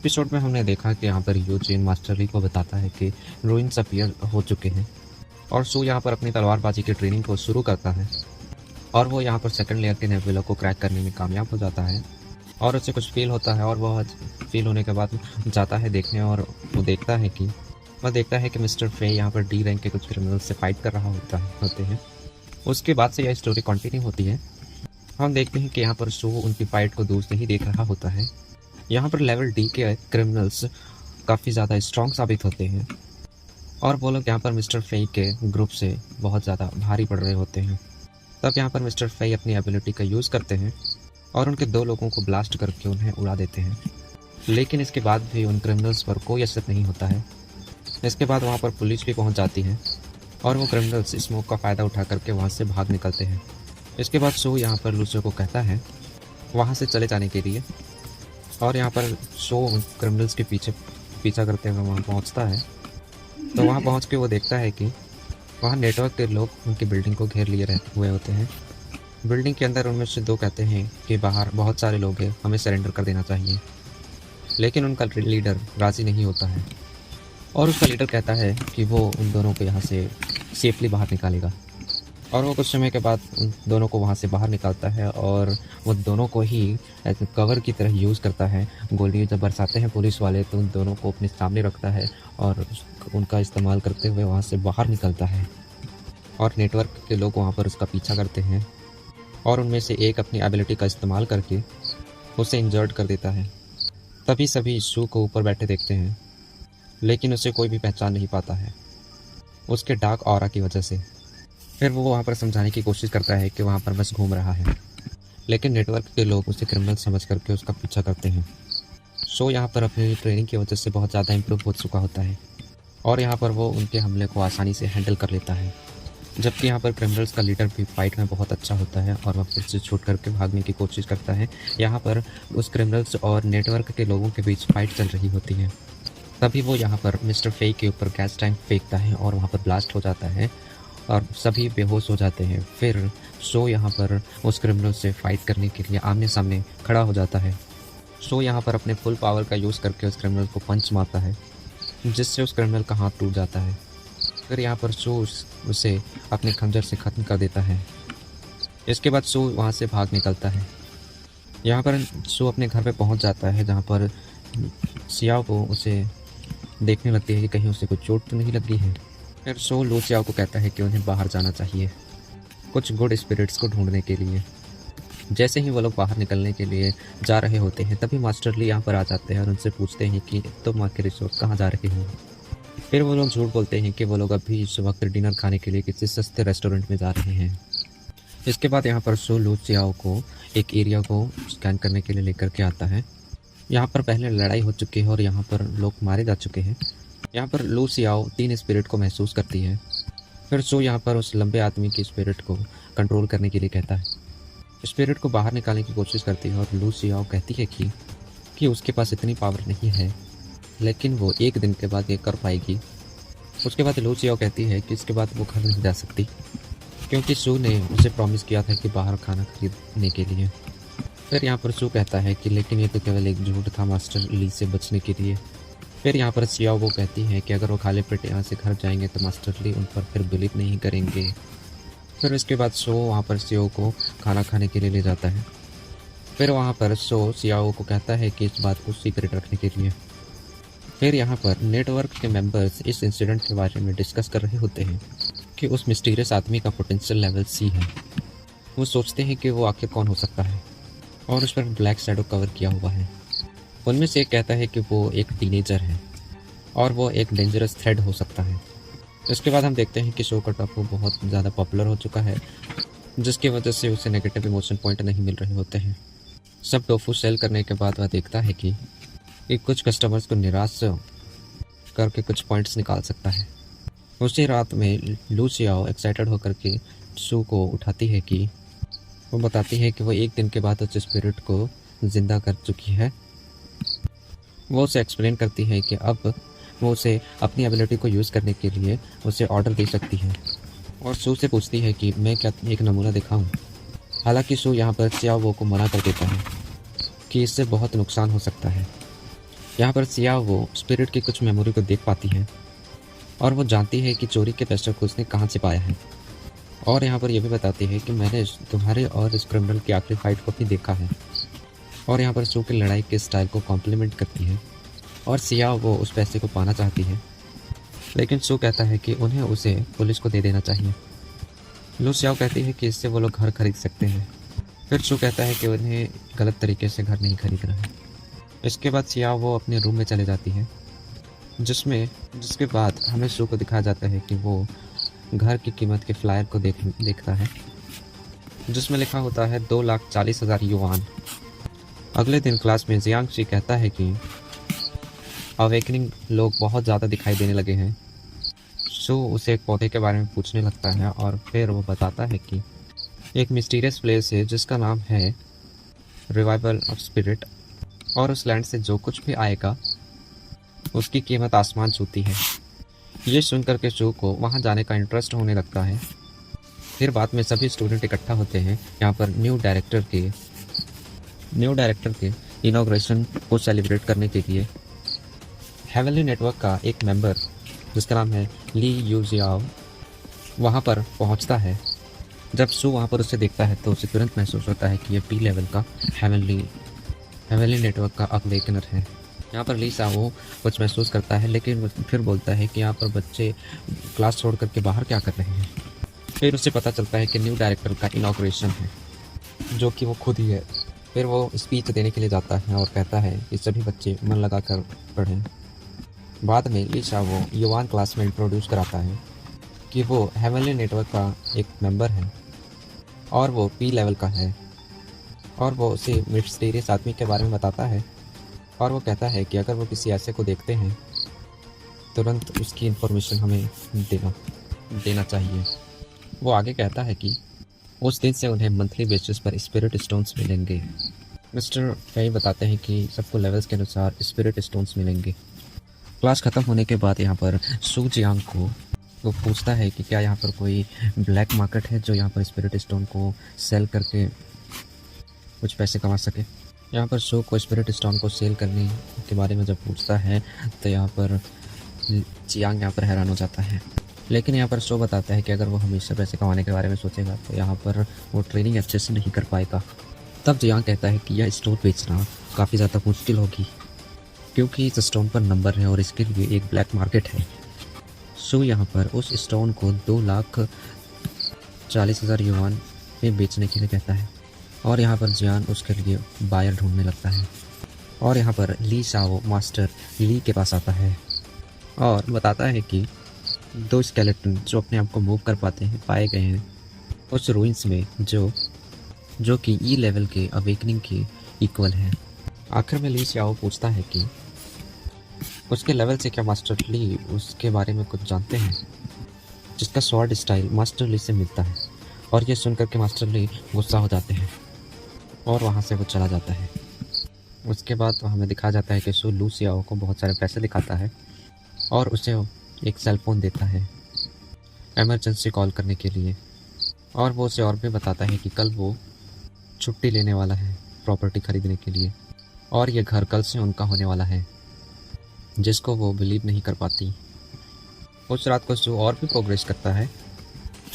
Episode में हमने देखा कि यहाँ पर यूजीन मास्टर ली को बताता है कि रूइंस अपीयर हो चुके हैं और सू यहाँ पर अपनी तलवारबाजी की ट्रेनिंग को शुरू करता है और वो यहाँ पर सेकंड लेयर के नेबुला को क्रैक करने में कामयाब हो जाता है और उसे कुछ फील होता है और वह फील होने के बाद जाता है देखने और वो देखता है कि मिस्टर फे यहाँ पर डी रैंक के कुछ क्रिमिनल से फाइट कर रहा होते हैं। उसके बाद से यह स्टोरी कंटिन्यू होती है। हम देखते हैं कि यहाँ पर सू उनकी फाइट को दूर से ही देख रहा होता है। यहाँ पर लेवल डी के क्रिमिनल्स काफ़ी ज़्यादा स्ट्रॉन्ग साबित होते हैं और वो लोग यहाँ पर मिस्टर फे के ग्रुप से बहुत ज़्यादा भारी पड़ रहे होते हैं। तब यहाँ पर मिस्टर फे अपनी एबिलिटी का यूज़ करते हैं और उनके 2 लोगों को ब्लास्ट करके उन्हें उड़ा देते हैं, लेकिन इसके बाद भी उन क्रिमिनल्स पर कोई असर नहीं होता है। इसके बाद वहाँ पर पुलिस भी पहुँच जाती है और वो क्रिमिनल्स स्मोक का फ़ायदा उठा करके वहाँ से भाग निकलते हैं। इसके बाद सू यहाँ पर लूसियो को कहता है वहाँ से चले जाने के लिए और यहाँ पर सो क्रिमिनल्स के पीछा करते हुए वहाँ पहुँचता है। तो वहाँ पहुँच के वो देखता है कि वहाँ नेटवर्क के लोग उनकी बिल्डिंग को घेर लिए हुए होते हैं। बिल्डिंग के अंदर उनमें से 2 कहते हैं कि बाहर बहुत सारे लोग हैं, हमें सरेंडर कर देना चाहिए, लेकिन उनका लीडर राज़ी नहीं होता है और उसका लीडर कहता है कि वो उन दोनों को यहाँ से सेफली बाहर निकालेगा और वो कुछ समय के बाद उन दोनों को वहाँ से बाहर निकालता है और वो दोनों को ही कवर की तरह यूज़ करता है। गोली जब बरसाते हैं पुलिस वाले तो उन दोनों को अपने सामने रखता है और उनका इस्तेमाल करते हुए वहाँ से बाहर निकलता है और नेटवर्क के लोग वहाँ पर उसका पीछा करते हैं और उनमें से एक अपनी एबिलिटी का इस्तेमाल करके उसे इंजर्ड कर देता है। तभी सभी सू को ऊपर बैठे देखते हैं, लेकिन उसे कोई भी पहचान नहीं पाता है उसके डार्क ऑरा की वजह से। फिर वो वहाँ पर समझाने की कोशिश करता है कि वहाँ पर बस घूम रहा है, लेकिन नेटवर्क के लोग उसे क्रिमिनल समझ करके उसका पीछा करते हैं। सो यहाँ पर अपनी ट्रेनिंग की वजह से बहुत ज़्यादा इम्प्रूव हो चुका होता है और यहाँ पर वो उनके हमले को आसानी से हैंडल कर लेता है, जबकि यहाँ पर क्रिमिनल्स का लीडर भी फाइट में बहुत अच्छा होता है और वह फिर से छूट करके भागने की कोशिश करता है। यहाँ पर उस क्रिमिनल्स और नेटवर्क के लोगों के बीच फाइट चल रही होती है। तभी वो यहाँ पर मिस्टर फे के ऊपर गैस टैंक फेंकता है और वहाँ पर ब्लास्ट हो जाता है और सभी बेहोश हो जाते हैं। फिर सो यहाँ पर उस क्रिमिनल से फाइट करने के लिए आमने सामने खड़ा हो जाता है। सो यहाँ पर अपने फुल पावर का यूज़ करके उस क्रिमिनल को पंच मारता है, जिससे उस क्रिमिनल का हाथ टूट जाता है। फिर यहाँ पर सो उसे अपने खंजर से ख़त्म कर देता है। इसके बाद सो वहाँ से भाग निकलता है। यहाँ पर सो अपने घर पे पहुँच जाता है, जहाँ पर सियाओ को उसे देखने लगती है कि कहीं उसे कुछ चोट तो नहीं लगी है। फिर सो लू सियाओ को कहता है कि उन्हें बाहर जाना चाहिए कुछ गुड स्पिरिट्स को ढूंढने के लिए। जैसे ही वो लोग बाहर निकलने के लिए जा रहे होते हैं, तभी मास्टर ली यहाँ पर आ जाते हैं और उनसे पूछते हैं कि तुम आके रिसोर्ट कहाँ जा रहे हो। फिर वो लोग झूठ बोलते हैं कि वो लोग अभी इस वक्त डिनर खाने के लिए किसी सस्ते रेस्टोरेंट में जा रहे हैं। इसके बाद यहाँ पर सो लू सियाओ को एक एरिया को स्कैन करने के लिए लेकर के आता है। यहाँ पर पहले लड़ाई हो चुकी है और यहाँ पर लोग मारे जा चुके हैं। यहाँ पर लू सियाओ 3 स्पिरिट को महसूस करती है। फिर सो यहाँ पर उस लंबे आदमी की स्पिरिट को कंट्रोल करने के लिए कहता है। स्पिरिट को बाहर निकालने की कोशिश करती है और लू सियाओ कहती है कि उसके पास इतनी पावर नहीं है, लेकिन वो 1 दिन के बाद ये कर पाएगी। उसके बाद लू सियाओ कहती है कि इसके बाद वो घर नहीं जा सकती, क्योंकि सू ने उसे प्रॉमिस किया था कि बाहर खाना खरीदने के लिए। फिर यहाँ पर सू कहता है कि लेकिन ये तो केवल एक झूठ था मास्टर ली से बचने के लिए। फिर यहाँ पर सियाओ वो कहती है कि अगर वो खाली पेट यहाँ से घर जाएंगे तो मास्टर ली उन पर फिर बिलीव नहीं करेंगे। फिर इसके बाद सो वहाँ पर सियाओ को खाना खाने के लिए ले जाता है। फिर वहाँ पर सो सियाओ को कहता है कि इस बात को सीक्रेट रखने के लिए। फिर यहाँ पर नेटवर्क के मेंबर्स इस इंसिडेंट के बारे में डिस्कस कर रहे होते हैं कि उस मिस्टीरियस आदमी का पोटेंशियल लेवल C है। वो सोचते हैं कि वो आखिर कौन हो सकता है और उस पर ब्लैक शैडो कवर किया हुआ है। उनमें से एक कहता है कि वो एक टीनेजर है और वो एक डेंजरस थ्रेड हो सकता है। इसके बाद हम देखते हैं कि शो का टॉपू बहुत ज़्यादा पॉपुलर हो चुका है, जिसकी वजह से उसे नेगेटिव इमोशन पॉइंट नहीं मिल रहे होते हैं। सब टोफू सेल करने के बाद वह देखता है कि कुछ कस्टमर्स को निराश करके कुछ पॉइंट्स निकाल सकता है। उसी रात में लू सियाओ एक्साइटेड होकर के सू को उठाती है कि वो बताती है कि वो 1 दिन के बाद उस स्पिरिट को ज़िंदा कर चुकी है। वो उसे एक्सप्लेन करती है कि अब वो उसे अपनी एबिलिटी को यूज़ करने के लिए उसे ऑर्डर दे सकती है और सू से पूछती है कि मैं क्या एक नमूना दिखाऊं। हालांकि सू यहाँ पर सियाओ को मना कर देता है कि इससे बहुत नुकसान हो सकता है। यहाँ पर सिया वो स्पिरिट की कुछ मेमोरी को देख पाती है और वो जानती है कि चोरी के पैसे को उसने कहाँ से पाया है। और यहाँ पर यह भी बताती है कि मैंने तुम्हारे और इस क्रिमिनल की आखिरी फाइट को भी देखा है। और यहाँ पर सू की लड़ाई के स्टाइल को कॉम्प्लीमेंट करती है और सिया वो उस पैसे को पाना चाहती है, लेकिन सू कहता है कि उन्हें उसे पुलिस को दे देना चाहिए। लू सियाओ कहती है कि इससे वो लोग घर खरीद सकते हैं। फिर सू कहता है कि उन्हें गलत तरीके से घर नहीं खरीदना है। इसके बाद सिया वो अपने रूम में चले जाती है, जिसके बाद हमें सू को दिखाया जाता है कि वो घर की कीमत के फ्लायर को देखता है, जिसमें लिखा होता है 2,40,000 युआन। अगले दिन क्लास में जियांग शी कहता है कि अवेकनिंग लोग बहुत ज़्यादा दिखाई देने लगे हैं। सू उसे एक पौधे के बारे में पूछने लगता है और फिर वो बताता है कि एक मिस्टीरियस प्लेस है जिसका नाम है रिवाइवल ऑफ स्पिरिट, और उस लैंड से जो कुछ भी आएगा उसकी कीमत आसमान छूती है। ये सुनकर के सू को वहाँ जाने का इंटरेस्ट होने लगता है। फिर बाद में सभी स्टूडेंट इकट्ठा होते हैं यहाँ पर न्यू डायरेक्टर के इनॉग्रेशन को सेलिब्रेट करने के लिए। हेवनली नेटवर्क का एक मेंबर जिसका नाम है ली यूजियाओ वहाँ पर पहुँचता है। जब सू वहाँ पर उसे देखता है तो उसे तुरंत महसूस होता है कि ये पी लेवल का हेवनली नेटवर्क का अवेकनर है। यहाँ पर ली साओ कुछ महसूस करता है, लेकिन वो फिर बोलता है कि यहाँ पर बच्चे क्लास छोड़ करके बाहर क्या कर रहे हैं। फिर उसे पता चलता है कि न्यू डायरेक्टर का इनॉग्रेशन है, जो कि वो खुद ही है। फिर वो स्पीच देने के लिए जाता है और कहता है कि सभी बच्चे मन लगा कर पढ़ें। बाद में ली साओ युवान क्लास में इंट्रोड्यूस कराता है कि वो हेवनली नेटवर्क का एक मेंबर है और वो पी लेवल का है, और वो उसे मिस्टीरियस आदमी के बारे में बताता है। और वो कहता है कि अगर वो किसी ऐसे को देखते हैं तुरंत उसकी इन्फॉर्मेशन हमें देना चाहिए। वो आगे कहता है कि उस दिन से उन्हें मंथली बेसिस पर स्पिरिट स्टोन्स मिलेंगे। मिस्टर फेई बताते हैं कि सबको लेवल्स के अनुसार स्पिरिट स्टोन्स मिलेंगे। क्लास ख़त्म होने के बाद यहाँ पर सू जियांग को वो पूछता है कि क्या यहाँ पर कोई ब्लैक मार्केट है जो यहाँ पर स्पिरिट स्टोन को सेल करके कुछ पैसे कमा सके। यहाँ पर सू को स्पिरिट स्टोन को सेल करने के बारे में जब पूछता है तो यहाँ पर जियांग यहाँ पर हैरान हो जाता है, लेकिन यहाँ पर सू बताता है कि अगर वो हमेशा पैसे कमाने के बारे में सोचेगा तो यहाँ पर वो ट्रेनिंग अच्छे से नहीं कर पाएगा। तब जियांग कहता है कि यह स्टोन बेचना काफ़ी ज़्यादा मुश्किल होगी क्योंकि इस स्टोन पर नंबर है और इसके लिए एक ब्लैक मार्केट है। सू यहाँ पर उस स्टोन को 2,40,000 युआन में बेचने के लिए कहता है और यहाँ पर जियान उसके लिए बायर ढूंढने लगता है। और यहाँ पर ली साओ मास्टर ली के पास आता है और बताता है कि 2 स्केलेटन जो अपने आप को मूव कर पाते हैं पाए गए हैं उस रूइंस में, जो कि ई लेवल के अवेकनिंग के इक्वल है। आखिर में ली साओ पूछता है कि उसके लेवल से क्या मास्टर ली उसके बारे में कुछ जानते हैं, जिसका स्वॉर्ड स्टाइल मास्टर ली से मिलता है। और ये सुनकर के मास्टर ली गुस्सा हो जाते हैं और वहाँ से वो चला जाता है। उसके बाद तो हमें दिखाया जाता है कि सू लू सियाओ को बहुत सारे पैसे दिखाता है और उसे एक सेल फ़ोन देता है इमरजेंसी कॉल करने के लिए। और वो उसे और भी बताता है कि कल वो छुट्टी लेने वाला है प्रॉपर्टी खरीदने के लिए और ये घर कल से उनका होने वाला है, जिसको वो बिलीव नहीं कर पाती। उस रात को सू और भी प्रोग्रेस करता है।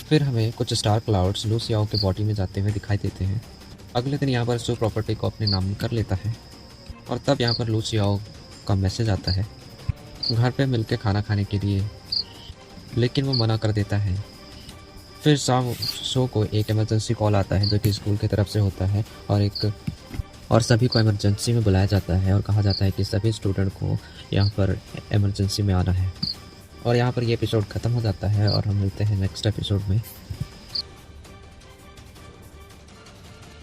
फिर हमें कुछ स्टार क्लाउड्स लू सियाओ के बॉडी में जाते हुए दिखाई देते हैं। अगले दिन यहाँ पर सू प्रॉपर्टी को अपने नाम में कर लेता है और तब यहाँ पर लू सियाओ का मैसेज आता है घर पे मिलके खाना खाने के लिए, लेकिन वो मना कर देता है। फिर सू को एक इमरजेंसी कॉल आता है जो कि स्कूल की तरफ से होता है और सभी को इमरजेंसी में बुलाया जाता है और कहा जाता है कि सभी स्टूडेंट को यहाँ पर इमरजेंसी में आना है। और यहाँ पर ये एपिसोड ख़त्म हो जाता है और हम मिलते हैं नेक्स्ट एपिसोड में।